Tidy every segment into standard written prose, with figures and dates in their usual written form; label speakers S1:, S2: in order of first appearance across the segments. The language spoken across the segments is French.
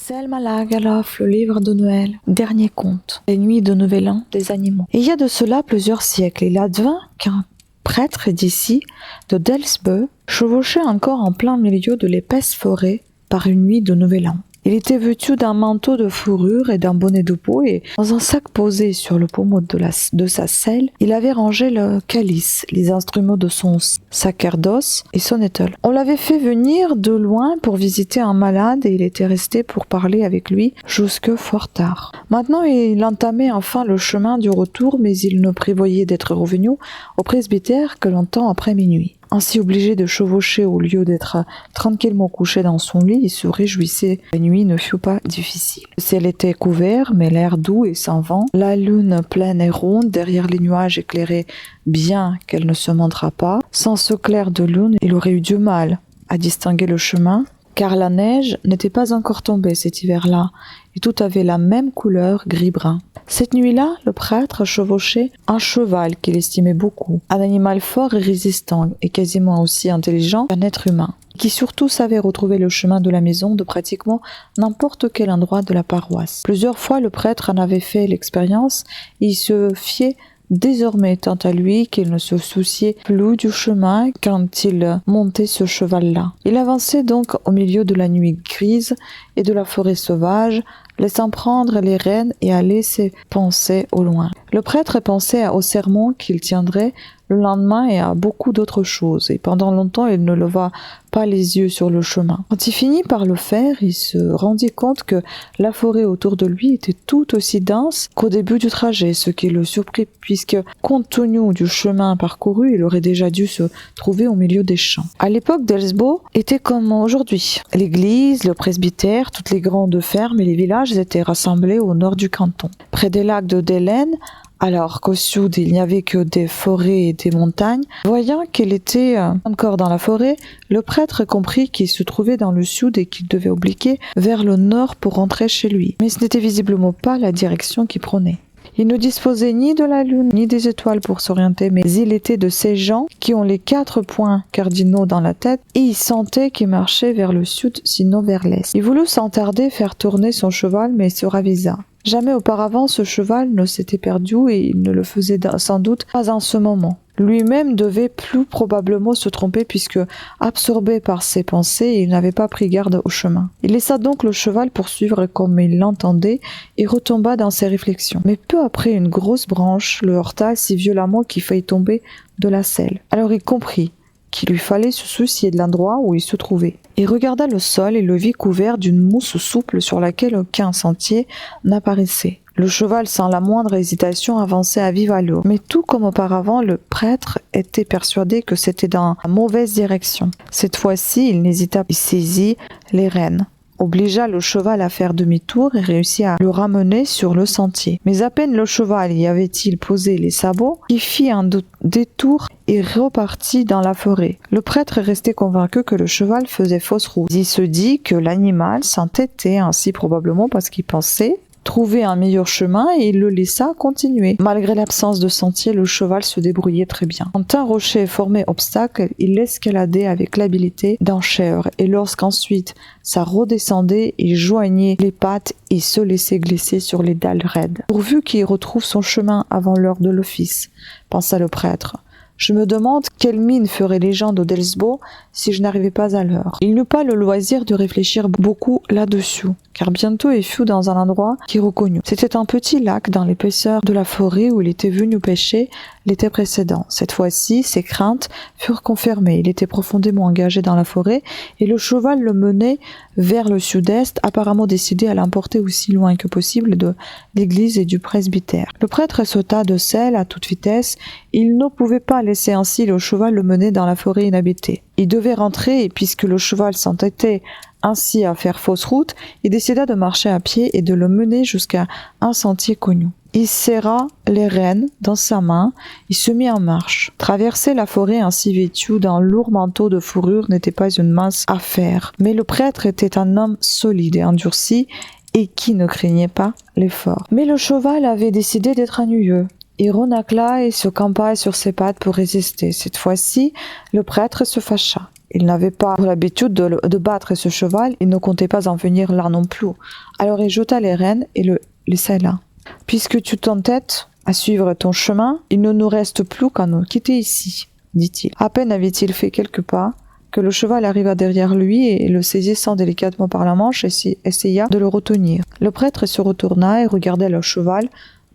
S1: Selma Lagerlöf, le livre de Noël, dernier conte, les nuits de Nouvel An des animaux. Et il y a de cela plusieurs siècles, il advint qu'un prêtre d'ici, de Delsbo, chevauchait encore en plein milieu de l'épaisse forêt par une nuit de Nouvel An. Il était vêtu d'un manteau de fourrure et d'un bonnet de peau, et dans un sac posé sur le pommeau de sa selle, il avait rangé le calice, les instruments de son sacerdoce et son étole. On l'avait fait venir de loin pour visiter un malade et il était resté pour parler avec lui jusque fort tard. Maintenant, il entamait enfin le chemin du retour, mais il ne prévoyait d'être revenu au presbytère que longtemps après minuit. Ainsi obligé de chevaucher au lieu d'être tranquillement couché dans son lit, il se réjouissait. La nuit ne fut pas difficile. Le ciel était couvert, mais l'air doux et sans vent. La lune pleine et ronde, derrière les nuages, éclairait bien qu'elle ne se montra pas. Sans ce clair de lune, il aurait eu du mal à distinguer le chemin, car la neige n'était pas encore tombée cet hiver-là, et tout avait la même couleur gris-brun. Cette nuit-là, le prêtre chevauchait un cheval qu'il estimait beaucoup, un animal fort et résistant, et quasiment aussi intelligent qu'un être humain, qui surtout savait retrouver le chemin de la maison de pratiquement n'importe quel endroit de la paroisse. Plusieurs fois, le prêtre en avait fait l'expérience, et il se fiait désormais tant à lui qu'il ne se souciait plus du chemin quand il montait ce cheval-là. Il avançait donc au milieu de la nuit grise et de la forêt sauvage, laissant prendre les rênes et aller ses pensées au loin. Le prêtre pensait au sermon qu'il tiendrait le lendemain et à beaucoup d'autres choses, et pendant longtemps il ne leva pas les yeux sur le chemin. Quand il finit par le faire, il se rendit compte que la forêt autour de lui était tout aussi dense qu'au début du trajet, ce qui le surprit puisque, compte tenu du chemin parcouru, il aurait déjà dû se trouver au milieu des champs. À l'époque, Delsbo était comme aujourd'hui. L'église, le presbytère, toutes les grandes fermes et les villages étaient rassemblés au nord du canton. Près des lacs de Delaine, alors qu'au sud il n'y avait que des forêts et des montagnes, voyant qu'il était encore dans la forêt, le prêtre comprit qu'il se trouvait dans le sud et qu'il devait obliquer vers le nord pour rentrer chez lui. Mais ce n'était visiblement pas la direction qu'il prenait. Il ne disposait ni de la lune ni des étoiles pour s'orienter, mais il était de ces gens qui ont les 4 points cardinaux dans la tête et il sentait qu'il marchait vers le sud, sinon vers l'est. Il voulut sans tarder faire tourner son cheval, mais se ravisa. Jamais auparavant ce cheval ne s'était perdu et il ne le faisait sans doute pas en ce moment. Lui-même devait plus probablement se tromper puisque, absorbé par ses pensées, il n'avait pas pris garde au chemin. Il laissa donc le cheval poursuivre comme il l'entendait et retomba dans ses réflexions. Mais peu après, une grosse branche le heurta si violemment qu'il faillit tomber de la selle. Alors il comprit qu'il lui fallait se soucier de l'endroit où il se trouvait. Il regarda le sol et le vit couvert d'une mousse souple sur laquelle aucun sentier n'apparaissait. Le cheval, sans la moindre hésitation, avançait à vive allure. Mais tout comme auparavant, le prêtre était persuadé que c'était dans la mauvaise direction. Cette fois-ci, il n'hésita pas. Il saisit les rênes, obligea le cheval à faire demi-tour et réussit à le ramener sur le sentier. Mais à peine le cheval y avait-il posé les sabots, qu'il fit un détour et repartit dans la forêt. Le prêtre restait convaincu que le cheval faisait fausse route. Il se dit que l'animal s'entêtait ainsi probablement parce qu'il pensait trouver un meilleur chemin et il le laissa continuer. Malgré l'absence de sentier, le cheval se débrouillait très bien. Quand un rocher formait obstacle, il l'escaladait avec l'habileté d'un chèvre et lorsqu'ensuite ça redescendait, il joignait les pattes et se laissait glisser sur les dalles raides. Pourvu qu'il retrouve son chemin avant l'heure de l'office, pensa le prêtre. Je me demande quelle mine feraient les gens de Delsbo si je n'arrivais pas à l'heure. Il n'eut pas le loisir de réfléchir beaucoup là-dessus, car bientôt il fut dans un endroit qu'il reconnut. C'était un petit lac dans l'épaisseur de la forêt où il était venu pêcher l'été précédent. Cette fois-ci, ses craintes furent confirmées. Il était profondément engagé dans la forêt et le cheval le menait vers le sud-est, apparemment décidé à l'emporter aussi loin que possible de l'église et du presbytère. Le prêtre sauta de selle à toute vitesse. Il ne pouvait pas laisser ainsi le cheval le mener dans la forêt inhabitée. Il devait rentrer et puisque le cheval s'entêtait ainsi à faire fausse route, il décida de marcher à pied et de le mener jusqu'à un sentier connu. Il serra les rênes dans sa main et se mit en marche. Traverser la forêt ainsi vêtue d'un lourd manteau de fourrure n'était pas une mince affaire, mais le prêtre était un homme solide et endurci et qui ne craignait pas l'effort. Mais le cheval avait décidé d'être ennuyeux. Il renacla et se campa sur ses pattes pour résister. Cette fois-ci, le prêtre se fâcha. Il n'avait pas l'habitude de battre ce cheval, il ne comptait pas en venir là non plus. Alors il jeta les rênes et le laissa là. Puisque tu t'entêtes à suivre ton chemin, il ne nous reste plus qu'à nous quitter ici, dit-il. À peine avait-il fait quelques pas que le cheval arriva derrière lui et le saisissant délicatement par la manche, essaya de le retenir. Le prêtre se retourna et regardait le cheval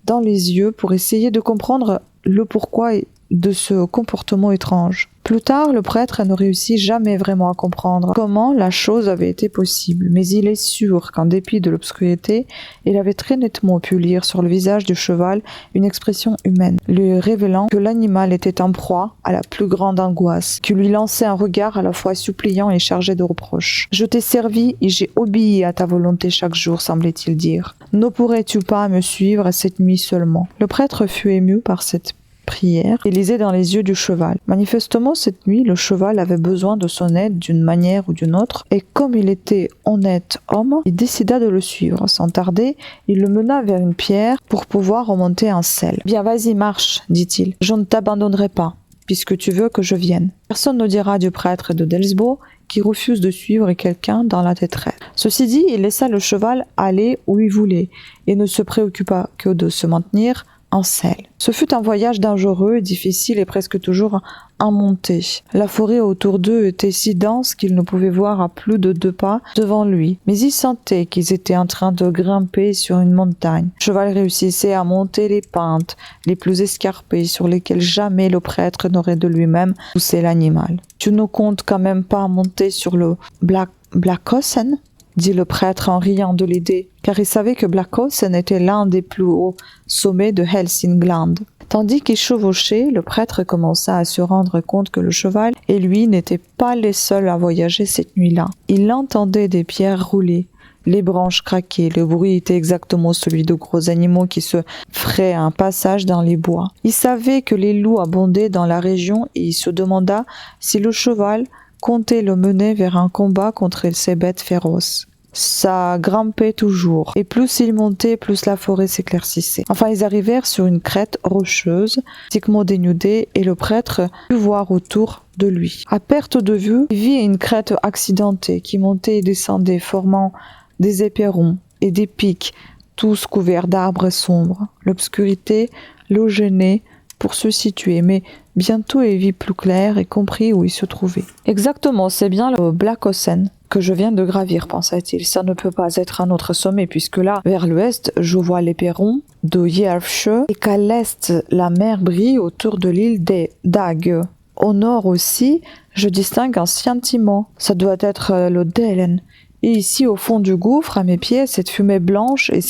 S1: dans les yeux pour essayer de comprendre le pourquoi de ce comportement étrange. Plus tard, le prêtre ne réussit jamais vraiment à comprendre comment la chose avait été possible, mais il est sûr qu'en dépit de l'obscurité, il avait très nettement pu lire sur le visage du cheval une expression humaine, lui révélant que l'animal était en proie à la plus grande angoisse, qui lui lançait un regard à la fois suppliant et chargé de reproches. « Je t'ai servi et j'ai obéi à ta volonté chaque jour, semblait-il dire. Ne pourrais-tu pas me suivre cette nuit seulement ?» Le prêtre fut ému par cette prière et lisait dans les yeux du cheval. Manifestement, cette nuit, le cheval avait besoin de son aide d'une manière ou d'une autre, et comme il était honnête homme, il décida de le suivre. Sans tarder, il le mena vers une pierre pour pouvoir remonter un selle. « Bien, vas-y, marche, dit-il. Je ne t'abandonnerai pas, puisque tu veux que je vienne. » Personne ne dira du prêtre de Delsbo qui refuse de suivre quelqu'un dans la détresse. Ceci dit, il laissa le cheval aller où il voulait, et ne se préoccupa que de se maintenir en selle. Ce fut un voyage dangereux, difficile et presque toujours en montée. La forêt autour d'eux était si dense qu'ils ne pouvaient voir à plus de 2 pas devant lui, mais ils sentaient qu'ils étaient en train de grimper sur une montagne. Le cheval réussissait à monter les pentes les plus escarpées sur lesquelles jamais le prêtre n'aurait de lui-même poussé l'animal. « Tu ne comptes quand même pas monter sur le Blakåsen ?» dit le prêtre en riant de l'idée, car il savait que Blakåsen était l'un des plus hauts sommets de Hälsingland. Tandis qu'il chevauchait, le prêtre commença à se rendre compte que le cheval et lui n'étaient pas les seuls à voyager cette nuit-là. Il entendait des pierres rouler, les branches craquer, le bruit était exactement celui de gros animaux qui se feraient un passage dans les bois. Il savait que les loups abondaient dans la région et il se demanda si le cheval comptait le mener vers un combat contre ces bêtes féroces. Ça grimpait toujours, et plus il montait, plus la forêt s'éclaircissait. Enfin, ils arrivèrent sur une crête rocheuse, pratiquement dénudée, et le prêtre put voir autour de lui. À perte de vue, il vit une crête accidentée qui montait et descendait, formant des éperons et des pics, tous couverts d'arbres sombres. L'obscurité le gênait pour se situer, mais bientôt il vit plus clair et comprit où il se trouvait. Exactement, c'est bien le Blakåsen que je viens de gravir, pensa-t-il. Ça ne peut pas être un autre sommet, puisque là, vers l'ouest, je vois l'éperon de Järvsö et qu'à l'est, la mer brille autour de l'île d'Agö. Au nord aussi, je distingue un scintillement. Ça doit être le Delen. Et ici, au fond du gouffre, à mes pieds, cette fumée blanche et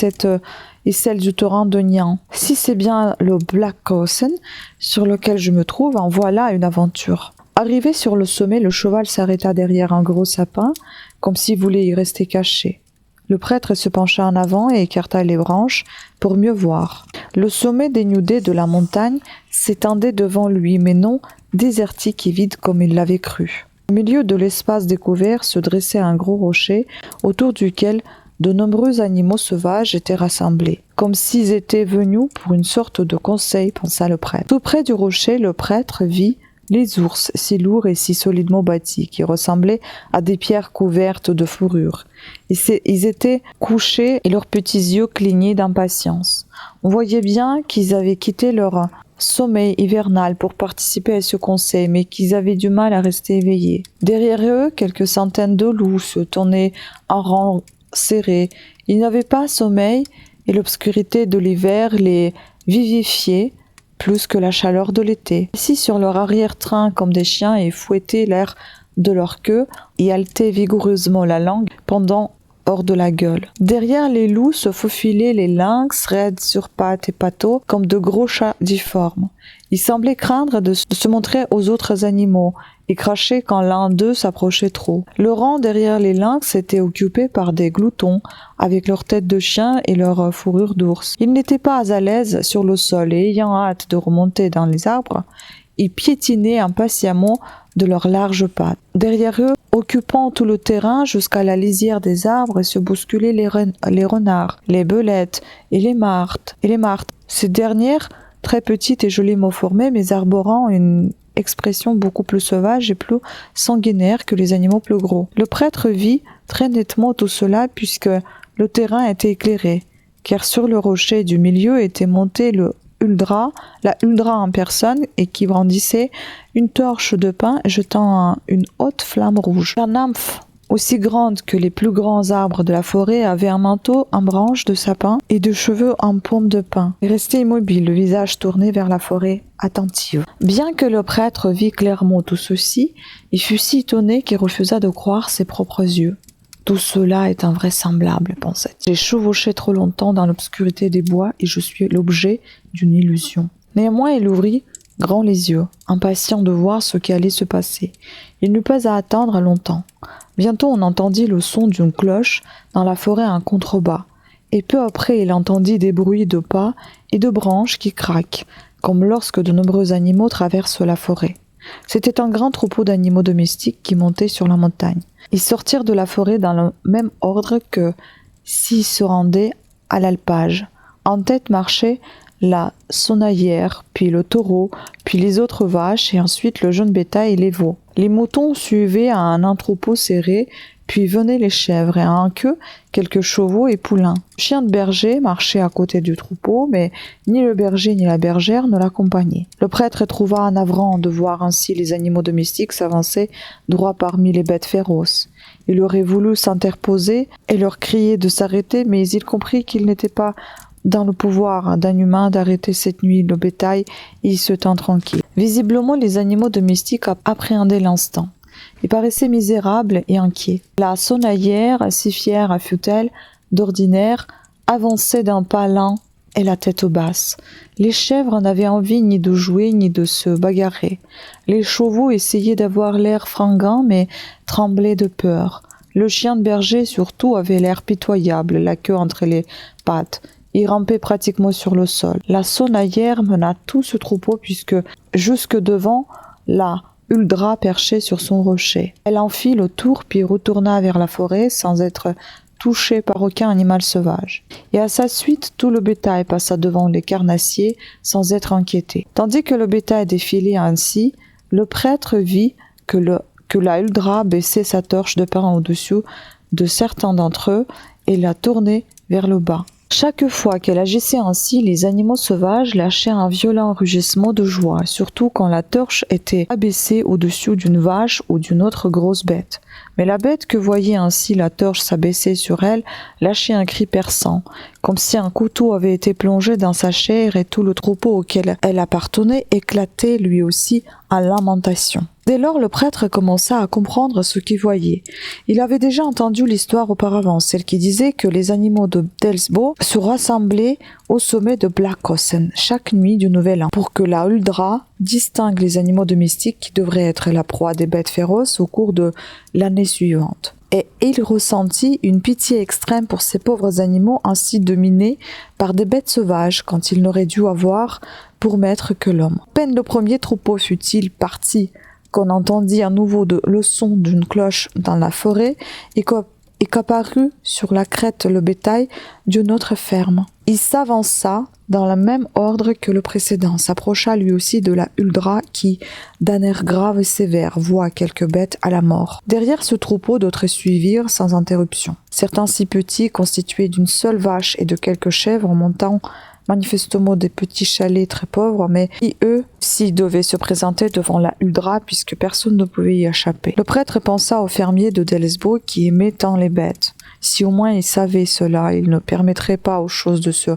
S1: celle du torrent de Nyan. Si c'est bien le Blakåsen sur lequel je me trouve, en voilà une aventure. Arrivé sur le sommet, le cheval s'arrêta derrière un gros sapin, comme s'il voulait y rester caché. Le prêtre se pencha en avant et écarta les branches pour mieux voir. Le sommet dénudé de la montagne s'étendait devant lui, mais non désertique et vide comme il l'avait cru. Au milieu de l'espace découvert se dressait un gros rocher, autour duquel de nombreux animaux sauvages étaient rassemblés, comme s'ils étaient venus pour une sorte de conseil, pensa le prêtre. Tout près du rocher, le prêtre vit les ours, si lourds et si solidement bâtis, qui ressemblaient à des pierres couvertes de fourrure. Ils étaient couchés et leurs petits yeux clignaient d'impatience. On voyait bien qu'ils avaient quitté leur sommeil hivernal pour participer à ce conseil, mais qu'ils avaient du mal à rester éveillés. Derrière eux, quelques centaines de loups se tournaient en rang serré. Ils n'avaient pas sommeil et l'obscurité de l'hiver les vivifiait plus que la chaleur de l'été. Assis sur leur arrière-train comme des chiens et fouettaient l'air de leur queue et haletaient vigoureusement la langue pendant hors de la gueule. Derrière les loups se faufilaient les lynx, raides sur pattes et pattes, comme de gros chats difformes. Ils semblaient craindre de se montrer aux autres animaux et cracher quand l'un d'eux s'approchait trop. Le rang derrière les lynx était occupé par des gloutons, avec leur tête de chien et leur fourrure d'ours. Ils n'étaient pas à l'aise sur le sol et ayant hâte de remonter dans les arbres, ils piétinaient impatiemment de leurs larges pattes. Derrière eux, occupant tout le terrain jusqu'à la lisière des arbres, se bousculaient les renards, les belettes et les martres. Ces dernières, très petites et joliment formées, mais arborant une expression beaucoup plus sauvage et plus sanguinaire que les animaux plus gros. Le prêtre vit très nettement tout cela puisque le terrain était éclairé, car sur le rocher du milieu était monté la huldra en personne et qui brandissait une torche de pin jetant une haute flamme rouge. La nymphe, aussi grande que les plus grands arbres de la forêt, avait un manteau en branches de sapin et de cheveux en paume de pin. Elle restait immobile, le visage tourné vers la forêt, attentive. Bien que le prêtre vît clairement tout ceci, il fut si étonné qu'il refusa de croire ses propres yeux. Tout cela est invraisemblable, pensait-il. J'ai chevauché trop longtemps dans l'obscurité des bois et je suis l'objet d'une illusion. Néanmoins, il ouvrit grand les yeux, impatient de voir ce qui allait se passer. Il n'eut pas à attendre longtemps. Bientôt on entendit le son d'une cloche dans la forêt à un contrebas, et peu après il entendit des bruits de pas et de branches qui craquent, comme lorsque de nombreux animaux traversent la forêt. C'était un grand troupeau d'animaux domestiques qui montait sur la montagne. Ils sortirent de la forêt dans le même ordre que s'ils se rendaient à l'alpage. En tête marchait la sonaillère, puis le taureau, puis les autres vaches, et ensuite le jeune bétail et les veaux. Les moutons suivaient à un troupeau serré, puis venaient les chèvres, et en queue, quelques chevaux et poulains. Le chien de berger marchait à côté du troupeau, mais ni le berger ni la bergère ne l'accompagnaient. Le prêtre trouva navrant de voir ainsi les animaux domestiques s'avancer droit parmi les bêtes féroces. Il aurait voulu s'interposer et leur crier de s'arrêter, mais il comprit qu'il n'était pas dans le pouvoir d'un humain d'arrêter cette nuit le bétail et il se tint tranquille. Visiblement, les animaux domestiques appréhendaient l'instant. Ils paraissaient misérables et inquiets. La sonaillère, si fière fut-elle, d'ordinaire, avançait d'un pas lent et la tête basse. Les chèvres n'avaient envie ni de jouer ni de se bagarrer. Les chevaux essayaient d'avoir l'air fringant mais tremblaient de peur. Le chien de berger surtout avait l'air pitoyable, la queue entre les pattes. Il rampait pratiquement sur le sol. La sonaillère mena tout ce troupeau puisque jusque devant, la huldra perchait sur son rocher. Elle en fit le tour puis retourna vers la forêt sans être touchée par aucun animal sauvage. Et à sa suite, tout le bétail passa devant les carnassiers sans être inquiété. Tandis que le bétail défilait ainsi, le prêtre vit que la huldra baissait sa torche de pain au-dessus de certains d'entre eux et la tournait vers le bas. Chaque fois qu'elle agissait ainsi, les animaux sauvages lâchaient un violent rugissement de joie, surtout quand la torche était abaissée au-dessus d'une vache ou d'une autre grosse bête. Mais la bête que voyait ainsi la torche s'abaisser sur elle lâchait un cri perçant, comme si un couteau avait été plongé dans sa chair et tout le troupeau auquel elle appartenait éclatait lui aussi en lamentation. Dès lors, le prêtre commença à comprendre ce qu'il voyait. Il avait déjà entendu l'histoire auparavant, celle qui disait que les animaux de Delsbo se rassemblaient au sommet de Blakkosen chaque nuit du Nouvel An, pour que la huldra distingue les animaux domestiques qui devraient être la proie des bêtes féroces au cours de l'année suivante. Et il ressentit une pitié extrême pour ces pauvres animaux ainsi dominés par des bêtes sauvages quand il n'aurait dû avoir pour maître que l'homme. À peine le premier troupeau fut-il parti qu'on entendit à nouveau le son d'une cloche dans la forêt et qu'apparut sur la crête le bétail d'une autre ferme. Il s'avança dans le même ordre que le précédent, s'approcha lui aussi de la huldra qui, d'un air grave et sévère, voit quelques bêtes à la mort. Derrière ce troupeau, d'autres suivirent sans interruption. Certains si petits, constitués d'une seule vache et de quelques chèvres, montant manifestement des petits chalets très pauvres, mais qui, eux, s'y devaient se présenter devant la huldra puisque personne ne pouvait y échapper. Le prêtre pensa au fermier de Delsbo qui aimait tant les bêtes. Si au moins il savait cela, il ne permettrait pas aux choses de se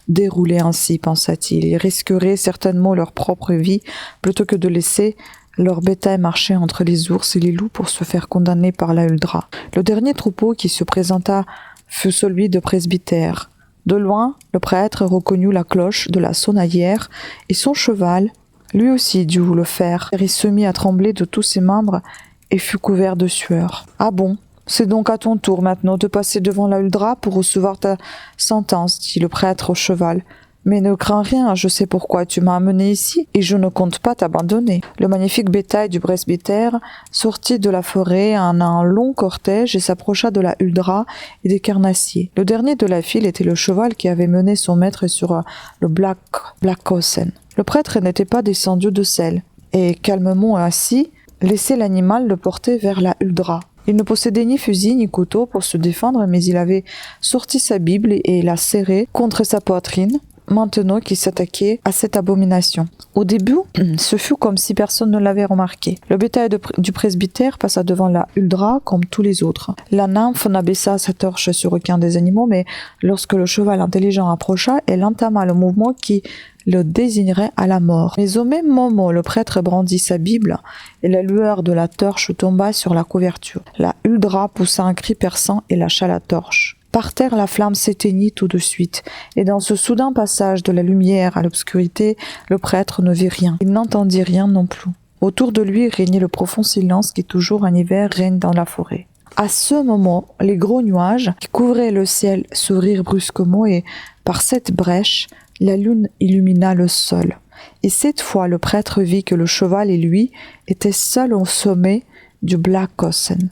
S1: dérouler ainsi, pensa-t-il. Ils risqueraient certainement leur propre vie plutôt que de laisser leur bétail marcher entre les ours et les loups pour se faire condamner par la huldra. Le dernier troupeau qui se présenta fut celui de presbytère. De loin, le prêtre reconnut la cloche de la sonaillère et son cheval, lui aussi dut le faire. Il se mit à trembler de tous ses membres et fut couvert de sueur. « Ah bon, c'est donc à ton tour maintenant de passer devant la huldra pour recevoir ta sentence, dit le prêtre au cheval. Mais ne crains rien, je sais pourquoi tu m'as amené ici et je ne compte pas t'abandonner. » Le magnifique bétail du presbytère sortit de la forêt en un long cortège et s'approcha de la huldra et des carnassiers. Le dernier de la file était le cheval qui avait mené son maître sur le Blakkosen. Le prêtre n'était pas descendu de selle. et calmement assis, laissait l'animal le porter vers la huldra. Il ne possédait ni fusil ni couteau pour se défendre, mais il avait sorti sa Bible et l'a serrée contre sa poitrine, maintenant qu'il s'attaquait à cette abomination. Au début, ce fut comme si personne ne l'avait remarqué. Le bétail du presbytère passa devant la huldra comme tous les autres. La nymphe n'abaissa sa torche sur aucun des animaux, mais lorsque le cheval intelligent approcha, elle entama le mouvement qui le désignerait à la mort. Mais au même moment, le prêtre brandit sa Bible et la lueur de la torche tomba sur la couverture. La huldra poussa un cri perçant et lâcha la torche. Par terre, la flamme s'éteignit tout de suite, et dans ce soudain passage de la lumière à l'obscurité, le prêtre ne vit rien. Il n'entendit rien non plus. Autour de lui régnait le profond silence qui toujours en hiver règne dans la forêt. À ce moment, les gros nuages qui couvraient le ciel s'ouvrirent brusquement et, par cette brèche, la lune illumina le sol. Et cette fois, le prêtre vit que le cheval et lui étaient seuls au sommet du Blakåsen.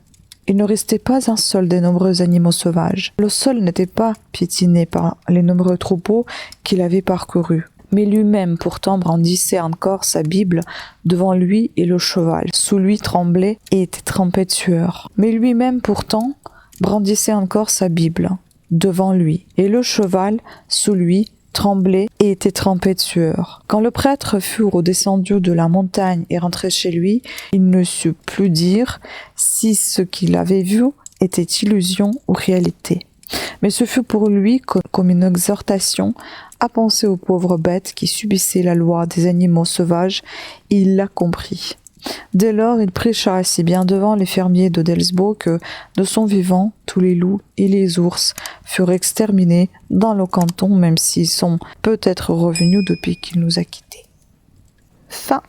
S1: Il ne restait pas un seul des nombreux animaux sauvages. Le sol n'était pas piétiné par les nombreux troupeaux qu'il avait parcourus. Mais lui-même pourtant brandissait encore sa Bible devant lui et le cheval. Sous lui tremblait et était trempé de sueur. Mais lui-même pourtant brandissait encore sa Bible devant lui. Et le cheval, sous lui, tremblait et était trempé de sueur. Quand le prêtre fut redescendu de la montagne et rentré chez lui, il ne sut plus dire si ce qu'il avait vu était illusion ou réalité. Mais ce fut pour lui comme une exhortation à penser aux pauvres bêtes qui subissaient la loi des animaux sauvages, et il l'a compris. Dès lors, il prêcha si bien devant les fermiers de Delsbo que, de son vivant, tous les loups et les ours furent exterminés dans le canton, même s'ils sont peut-être revenus depuis qu'il nous a quittés. Fin.